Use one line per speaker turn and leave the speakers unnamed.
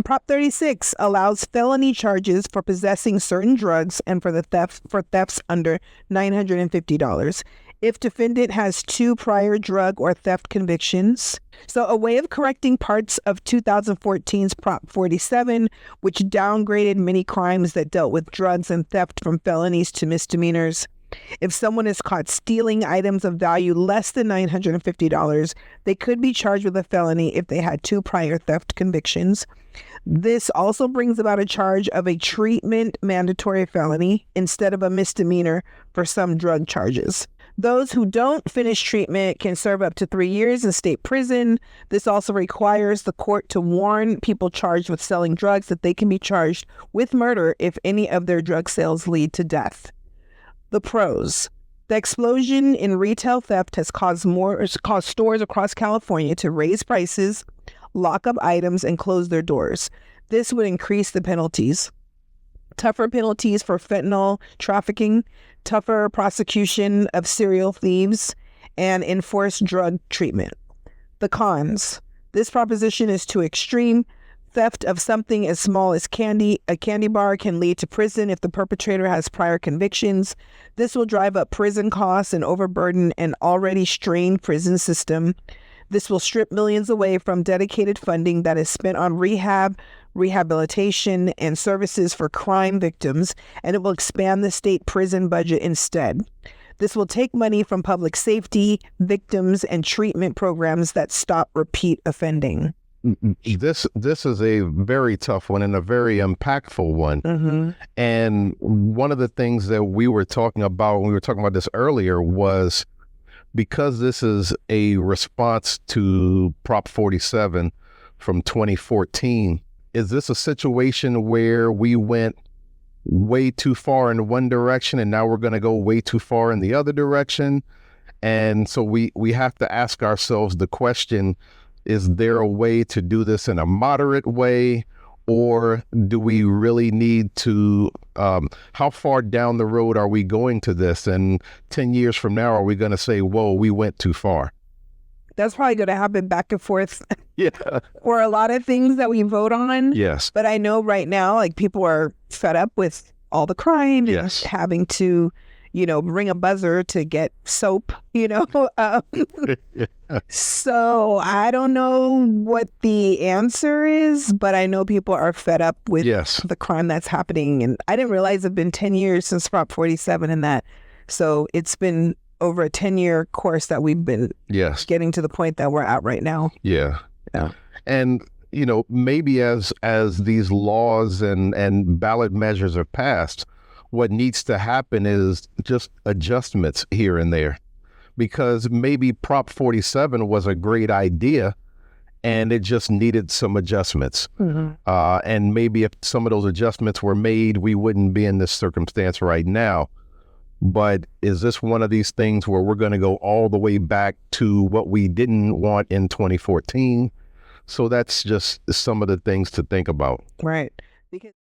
Prop 36 allows felony charges for possessing certain drugs and for thefts under $950 if defendant has 2 prior drug or theft convictions. So a way of correcting parts of 2014's Prop 47, which downgraded many crimes that dealt with drugs and theft from felonies to misdemeanors. If someone is caught stealing items of value less than $950, they could be charged with a felony if they had 2 prior theft convictions. This also brings about a charge of a treatment mandatory felony instead of a misdemeanor for some drug charges. Those who don't finish treatment can serve up to 3 years in state prison. This also requires the court to warn people charged with selling drugs that they can be charged with murder if any of their drug sales lead to death. The pros. The explosion in retail theft has caused stores across California to raise prices, lock up items, and close their doors. This would increase the penalties. Tougher penalties for fentanyl trafficking, tougher prosecution of serial thieves, and enforced drug treatment. The cons. This proposition is too extreme. Theft of something as small as a candy bar can lead to prison if the perpetrator has prior convictions. This will drive up prison costs and overburden an already strained prison system. This will strip millions away from dedicated funding that is spent on rehabilitation, and services for crime victims, and it will expand the state prison budget instead. This will take money from public safety, victims, and treatment programs that stop repeat offending.
This is a very tough one and a very impactful one.
Mm-hmm.
And one of the things that we were talking about when we were talking about this earlier was, because this is a response to Prop 47 from 2014, is this a situation where we went way too far in one direction and now we're going to go way too far in the other direction? And so we have to ask ourselves the question, is there a way to do this in a moderate way, or do we really need to, how far down the road are we going to this? And 10 years from now, are we going to say, whoa, we went too far?
That's probably going to happen back and forth.
Yeah.
For a lot of things that we vote on.
Yes.
But I know right now, like, people are fed up with all the crime and having to, ring a buzzer to get soap, So I don't know what the answer is, but I know people are fed up with the crime that's happening. And I didn't realize it's been 10 years since Prop 47 and that. So it's been over a 10-year course that we've been getting to the point that we're at right now.
Yeah. And, maybe as these laws and ballot measures are passed, what needs to happen is just adjustments here and there, because maybe Prop 47 was a great idea and it just needed some adjustments. Mm-hmm. And maybe if some of those adjustments were made, we wouldn't be in this circumstance right now. But is this one of these things where we're going to go all the way back to what we didn't want in 2014? So that's just some of the things to think about.
Right. Because